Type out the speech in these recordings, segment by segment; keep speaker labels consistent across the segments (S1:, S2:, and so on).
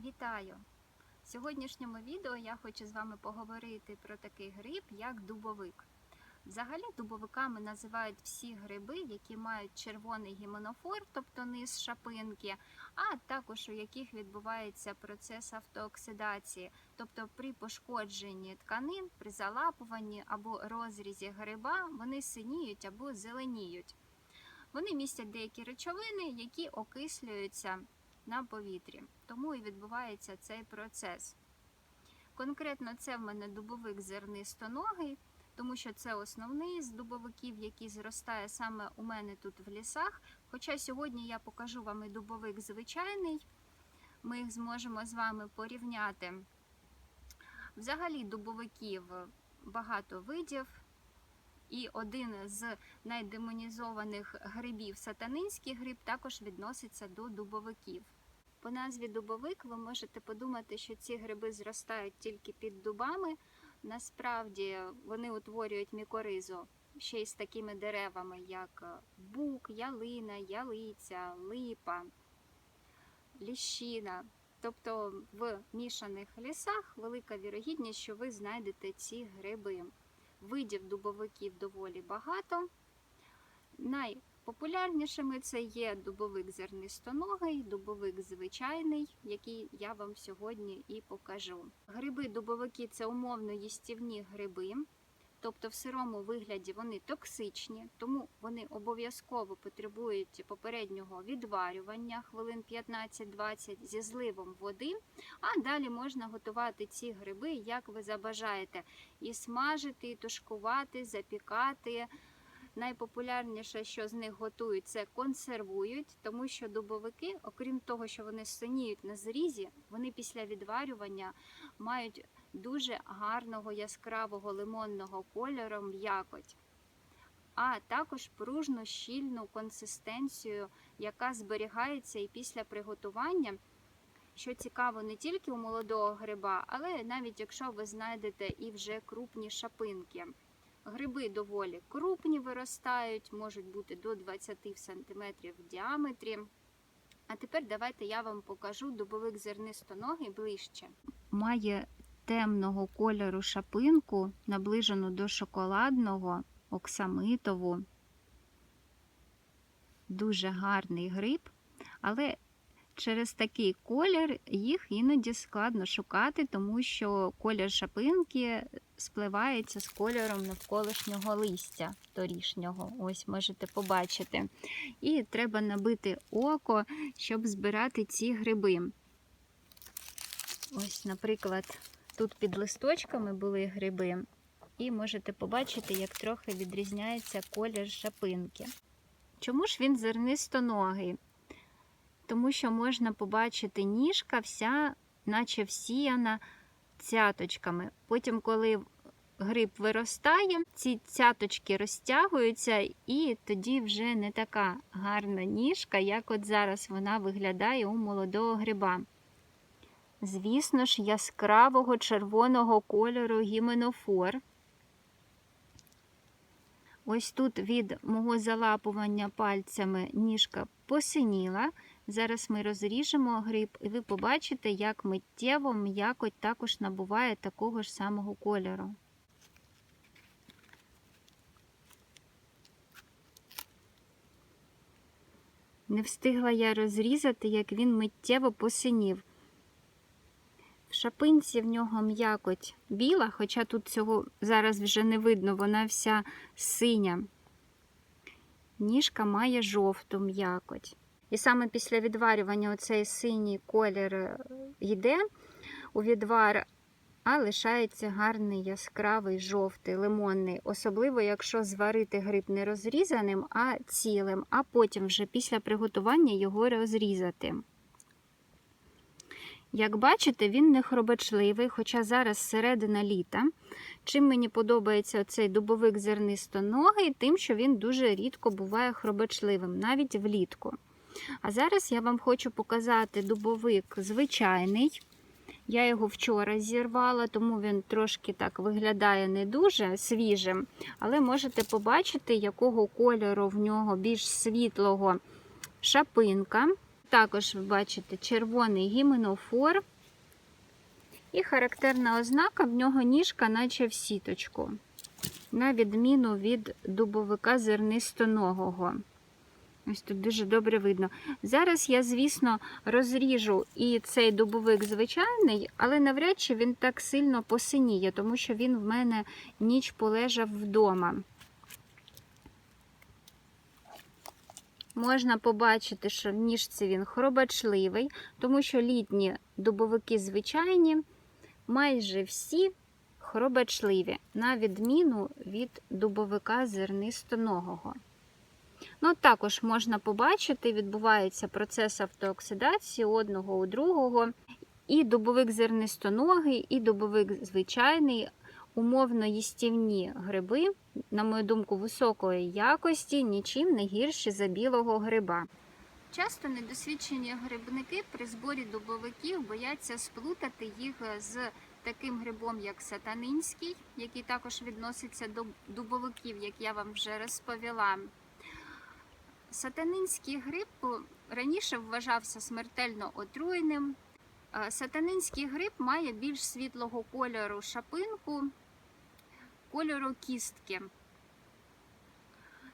S1: Вітаю! В сьогоднішньому відео я хочу з вами поговорити про такий гриб, як дубовик. Взагалі дубовиками називають всі гриби, які мають червоний гіменофор, тобто низ шапинки, а також у яких відбувається процес автооксидації, тобто при пошкодженні тканин, при залапуванні або розрізі гриба вони синіють або зеленіють. Вони містять деякі речовини, які окислюються на повітрі, тому і відбувається цей процес. Конкретно це в мене дубовик зернистоногий, тому що це основний з дубовиків, який зростає саме у мене тут в лісах. Хоча сьогодні я покажу вам і дубовик звичайний, ми їх зможемо з вами порівняти. Взагалі дубовиків багато видів. І один з найдемонізованих грибів, сатанинський гриб, також відноситься до дубовиків. По назві дубовик ви можете подумати, що ці гриби зростають тільки під дубами. Насправді вони утворюють мікоризу ще й з такими деревами, як бук, ялина, ялиця, липа, ліщина. Тобто в мішаних лісах велика вірогідність, що ви знайдете ці гриби. Видів дубовиків доволі багато. Найпопулярнішими це є дубовик зернистоногий, дубовик звичайний, який я вам сьогодні і покажу. Гриби-дубовики – це умовно їстівні гриби, тобто в сирому вигляді вони токсичні, тому вони обов'язково потребують попереднього відварювання хвилин 15-20 зі зливом води, а далі можна готувати ці гриби, як ви забажаєте. І смажити, і тушкувати, запікати. Найпопулярніше, що з них готують, це консервують, тому що дубовики, окрім того, що вони синіють на зрізі, вони після відварювання мають дуже гарного яскравого лимонного кольору м'якоть, а також пружну щільну консистенцію, яка зберігається і після приготування, що цікаво не тільки у молодого гриба, але навіть якщо ви знайдете і вже крупні шапинки. Гриби доволі крупні виростають, можуть бути до 20 см в діаметрі. А тепер давайте я вам покажу дубовик зернистоногий ближче. Має темного кольору шапинку, наближену до шоколадного, оксамитову. Дуже гарний гриб, але через такий колір їх іноді складно шукати, тому що колір шапинки спливається з кольором навколишнього листя торішнього. Ось можете побачити. І треба набити око, щоб збирати ці гриби. Ось, наприклад, тут під листочками були гриби. І можете побачити, як трохи відрізняється колір шапинки. Чому ж він зернистоногий? Тому що можна побачити ніжка вся, наче всіяна цяточками. Потім, коли гриб виростає, ці цяточки розтягуються, і тоді вже не така гарна ніжка, як от зараз вона виглядає у молодого гриба. Звісно ж, яскравого червоного кольору гіменофор. Ось тут від мого залапування пальцями ніжка посиніла. Зараз ми розріжемо гриб, і ви побачите, як миттєво м'якоть також набуває такого ж самого кольору. Не встигла я розрізати, як він миттєво посинів. В шапинці в нього м'якоть біла, хоча тут цього зараз вже не видно, вона вся синя. Ніжка має жовту м'якоть. І саме після відварювання оцей синій колір йде у відвар, а лишається гарний яскравий жовтий, лимонний. Особливо, якщо зварити гриб не розрізаним, а цілим, а потім вже після приготування його розрізати. Як бачите, він не хробачливий, хоча зараз середина літа. Чим мені подобається цей дубовик зернистоногий, тим, що він дуже рідко буває хробачливим, навіть влітку. А зараз я вам хочу показати дубовик звичайний. Я його вчора зірвала, тому він трошки так виглядає не дуже свіжим. Але можете побачити, якого кольору в нього більш світлого шапинка. Також ви бачите червоний гіменофор. І характерна ознака, в нього ніжка наче в сіточку, на відміну від дубовика зернистоногого. Ось тут дуже добре видно. Зараз я, звісно, розріжу і цей дубовик звичайний, але навряд чи він так сильно посиніє, тому що він в мене ніч полежав вдома. Можна побачити, що в ніжці він хробачливий, тому що літні дубовики звичайні, майже всі хробачливі, на відміну від дубовика зернистоногого. Ну, також можна побачити, відбувається процес автооксидації одного у другого. І дубовик зернистоногий, і дубовик звичайний, умовно їстівні гриби, на мою думку, високої якості, нічим не гірші за білого гриба. Часто недосвідчені грибники при зборі дубовиків бояться сплутати їх з таким грибом, як сатанинський, який також відноситься до дубовиків, як я вам вже розповіла. Сатанинський гриб раніше вважався смертельно отруєним. Сатанинський гриб має більш світлого кольору шапинку, кольору кістки,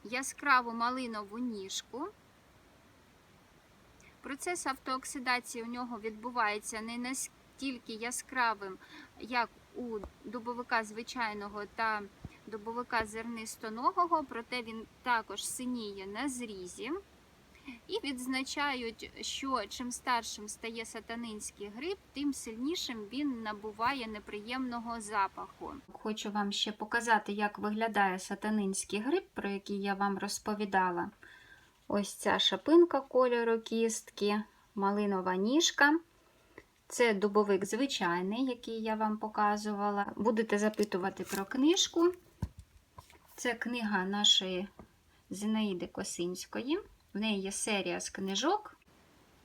S1: яскраву малинову ніжку. Процес автооксидації у нього відбувається не настільки яскравим, як у дубовика звичайного та дубовика зернистоногого, проте він також синіє на зрізі. І відзначають, що чим старшим стає сатанинський гриб, тим сильнішим він набуває неприємного запаху. Хочу вам ще показати, як виглядає сатанинський гриб, про який я вам розповідала. Ось ця шапинка кольору кістки, малинова ніжка. Це дубовик звичайний, який я вам показувала. Будете запитувати про книжку. Це книга нашої Зінаїди Косинської. В неї є серія з книжок.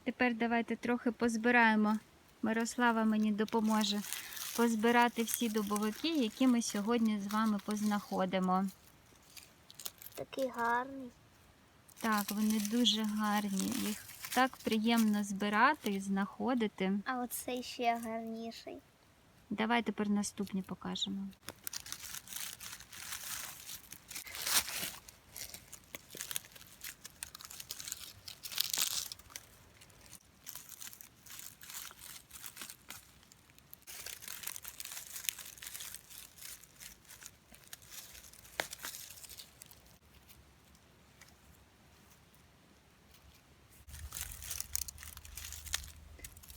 S1: Тепер давайте трохи позбираємо. Мирослава мені допоможе позбирати всі дубовики, які ми сьогодні з вами познаходимо.
S2: Такий гарний.
S1: Так, вони дуже гарні. Їх так приємно збирати і знаходити.
S2: А оцей ще гарніший.
S1: Давай тепер наступні покажемо.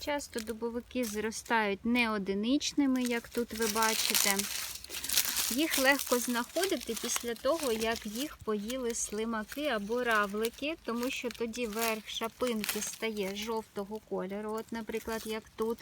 S1: Часто дубовики зростають не одиничними, як тут ви бачите. Їх легко знаходити після того, як їх поїли слимаки або равлики, тому що тоді верх шапинки стає жовтого кольору, от, наприклад, як тут.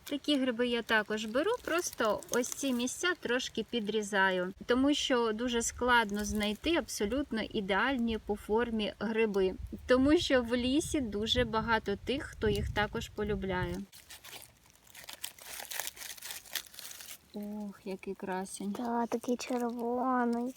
S1: Такі гриби я також беру, просто ось ці місця трошки підрізаю, тому що дуже складно знайти абсолютно ідеальні по формі гриби, тому що в лісі дуже багато тих, хто їх також полюбляє. Ох, який красень.
S2: Так, такий червоний.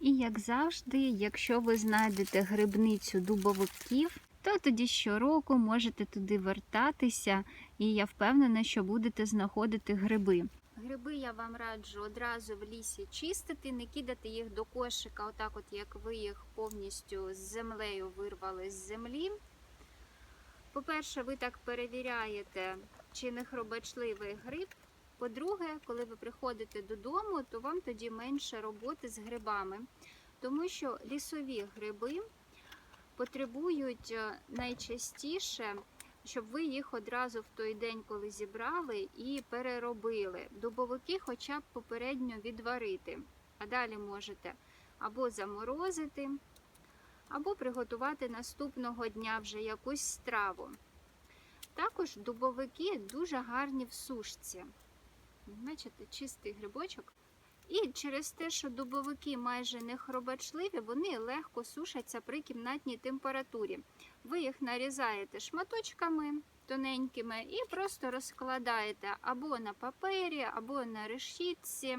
S1: І як завжди, якщо ви знайдете грибницю дубовиків, то тоді щороку можете туди вертатися, і я впевнена, що будете знаходити гриби. Гриби я вам раджу одразу в лісі чистити, не кидати їх до кошика, отак от як ви їх повністю з землею вирвали з землі. По-перше, ви так перевіряєте, чи не хробачливий гриб. По-друге, коли ви приходите додому, то вам тоді менше роботи з грибами, тому що лісові гриби потребують найчастіше, щоб ви їх одразу в той день, коли зібрали, і переробили. Дубовики хоча б попередньо відварити, а далі можете або заморозити, або приготувати наступного дня вже якусь страву. Також дубовики дуже гарні в сушці. Бачите, чистий грибочок. І через те, що дубовики майже не хробачливі, вони легко сушаться при кімнатній температурі. Ви їх нарізаєте шматочками тоненькими і просто розкладаєте або на папері, або на решітці.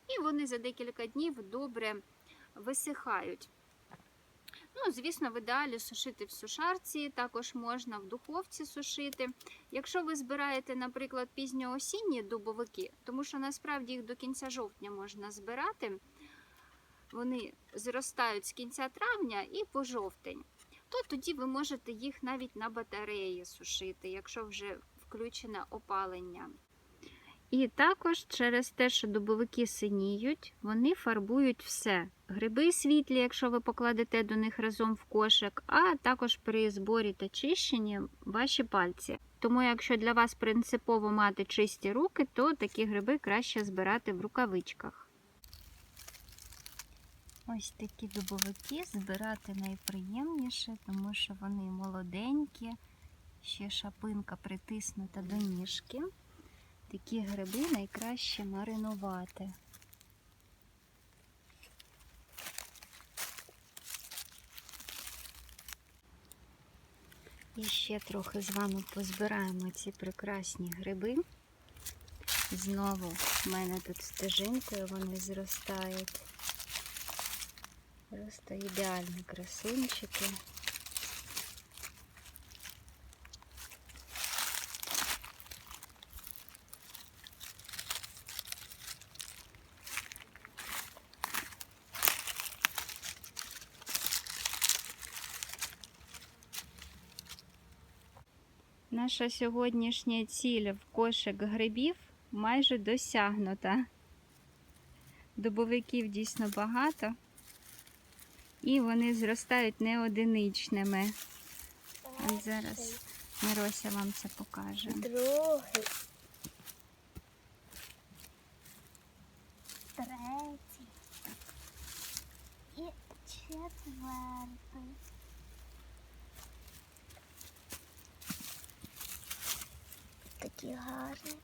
S1: І вони за декілька днів добре висихають. Ну, звісно, в ідеалі сушити в сушарці, також можна в духовці сушити. Якщо ви збираєте, наприклад, пізньоосінні дубовики, тому що насправді їх до кінця жовтня можна збирати, вони зростають з кінця травня і по жовтень, то тоді ви можете їх навіть на батареї сушити, якщо вже включене опалення. І також через те, що дубовики синіють, вони фарбують все. Гриби світлі, якщо ви покладете до них разом в кошик, а також при зборі та чищенні ваші пальці. Тому якщо для вас принципово мати чисті руки, то такі гриби краще збирати в рукавичках. Ось такі дубовики збирати найприємніше, тому що вони молоденькі, ще шапинка притиснута до ніжки. Такі гриби найкраще маринувати. І ще трохи з вами позбираємо ці прекрасні гриби. Знову в мене тут стежинкою вони зростають. Просто ідеальні красунчики. Наша сьогоднішня ціль в кошик грибів майже досягнута. Дубовиків дійсно багато. І вони зростають не одиничними. От зараз Мирося вам це покаже.
S2: Другий. Третій. І четвертий. Такі гарні.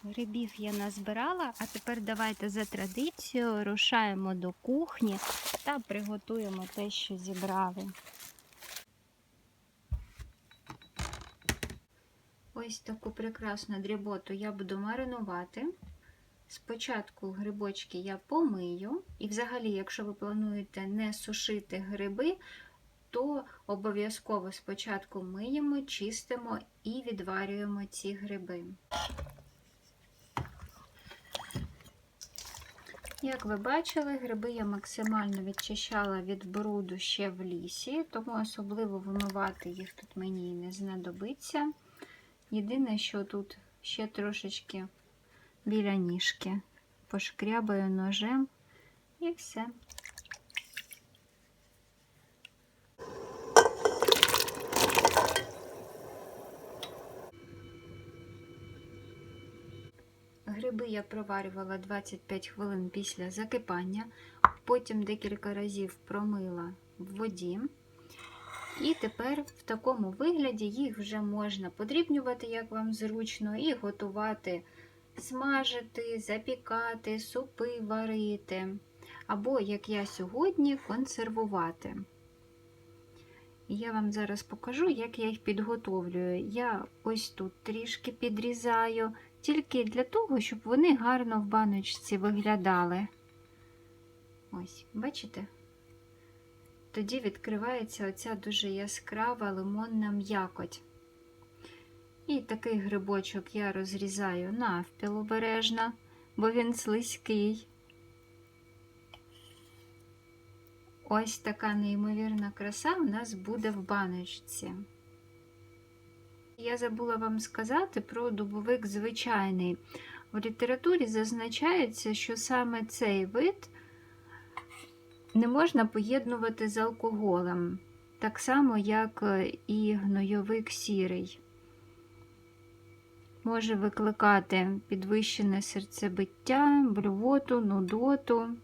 S1: Грибів я назбирала, а тепер давайте за традицією рушаємо до кухні та приготуємо те, що зібрали. Ось таку прекрасну дріботу я буду маринувати. Спочатку грибочки я помию. І взагалі, якщо ви плануєте не сушити гриби, то обов'язково спочатку миємо, чистимо і відварюємо ці гриби. Як ви бачили, гриби я максимально відчищала від бруду ще в лісі, тому особливо вимивати їх тут мені і не знадобиться. Єдине, що тут ще трошечки біля ніжки пошкрябаю ножем і все. Гриби я проварювала 25 хвилин після закипання, потім декілька разів промила в воді. І тепер в такому вигляді їх вже можна подрібнювати, як вам зручно, і готувати, смажити, запікати, супи варити, або, як я сьогодні, консервувати. І я вам зараз покажу, як я їх підготовлюю. Я ось тут трішки підрізаю, тільки для того, щоб вони гарно в баночці виглядали. Ось, бачите? Тоді відкривається оця дуже яскрава лимонна м'якоть. І такий грибочок я розрізаю навпіл обережно, бо він слизький. Ось така неймовірна краса у нас буде в баночці. Я забула вам сказати про дубовик звичайний. В літературі зазначається, що саме цей вид не можна поєднувати з алкоголем, так само, як і гнойовик сірий. Може викликати підвищене серцебиття, блювоту, нудоту.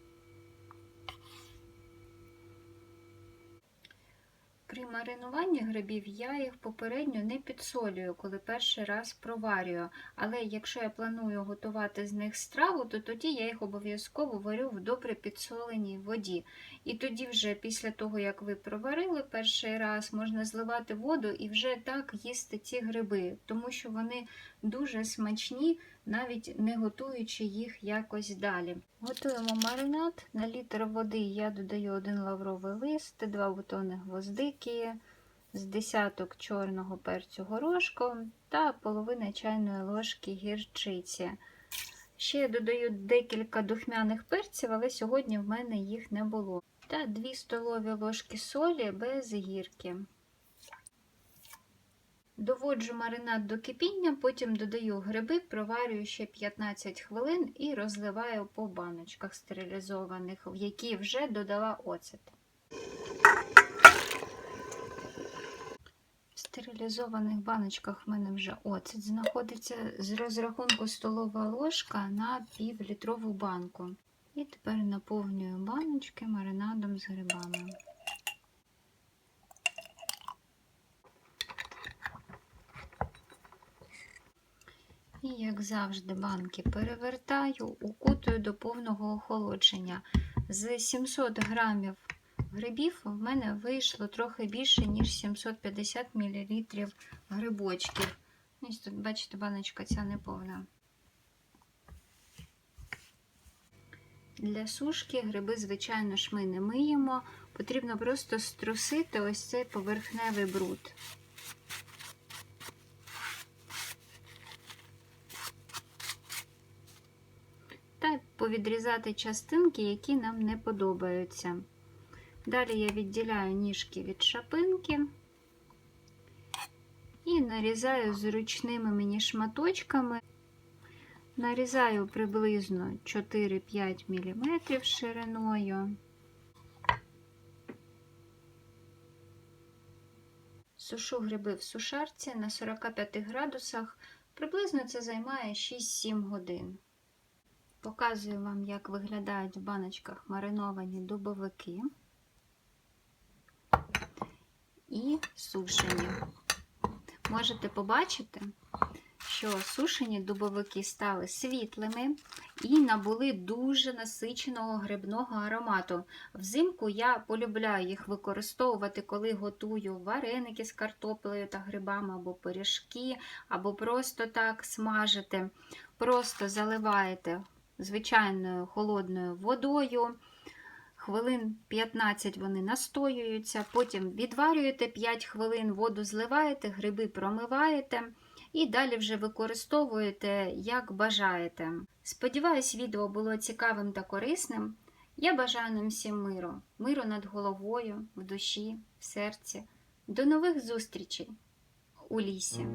S1: В При маринуванні грибів я їх попередньо не підсолюю, коли перший раз проварюю. Але якщо я планую готувати з них страву, то тоді я їх обов'язково варю в добре підсоленій воді. І тоді вже після того, як ви проварили перший раз, можна зливати воду і вже так їсти ці гриби, тому що вони дуже смачні, навіть не готуючи їх якось далі. Готуємо маринад. На літр води я додаю 1 лавровий лист, 2 бутони гвоздики, з десяток чорного перцю горошком та половина чайної ложки гірчиці. Ще я додаю декілька духмяних перців, але сьогодні в мене їх не було. Та 2 столові ложки солі без гірки. Доводжу маринад до кипіння, потім додаю гриби, проварюю ще 15 хвилин і розливаю по баночках стерилізованих, в які вже додала оцет. В стерилізованих баночках в мене вже оцет знаходиться з розрахунку столова ложка на півлітрову банку. І тепер наповнюю баночки маринадом з грибами. І, як завжди, банки перевертаю, укутую до повного охолодження. З 700 грамів грибів в мене вийшло трохи більше, ніж 750 мл грибочків. Ось тут, бачите, баночка ця неповна. Для сушки гриби, звичайно ж, ми не миємо. Потрібно просто струсити ось цей поверхневий бруд. Та повідрізати частинки, які нам не подобаються. Далі я відділяю ніжки від шапинки і нарізаю зручними мені шматочками. Нарізаю приблизно 4-5 мм шириною. Сушу гриби в сушарці на 45 градусах. Приблизно це займає 6-7 годин. Показую вам, як виглядають в баночках мариновані дубовики і сушені. Можете побачити, що сушені дубовики стали світлими і набули дуже насиченого грибного аромату. Взимку я полюбляю їх використовувати, коли готую вареники з картоплею та грибами, або пиріжки, або просто так смажити. Просто заливаєте звичайною холодною водою, хвилин 15 вони настоюються, потім відварюєте 5 хвилин, воду зливаєте, гриби промиваєте і далі вже використовуєте, як бажаєте. Сподіваюсь, відео було цікавим та корисним. Я бажаю нам всім миру. Миру над головою, в душі, в серці. До нових зустрічей у лісі.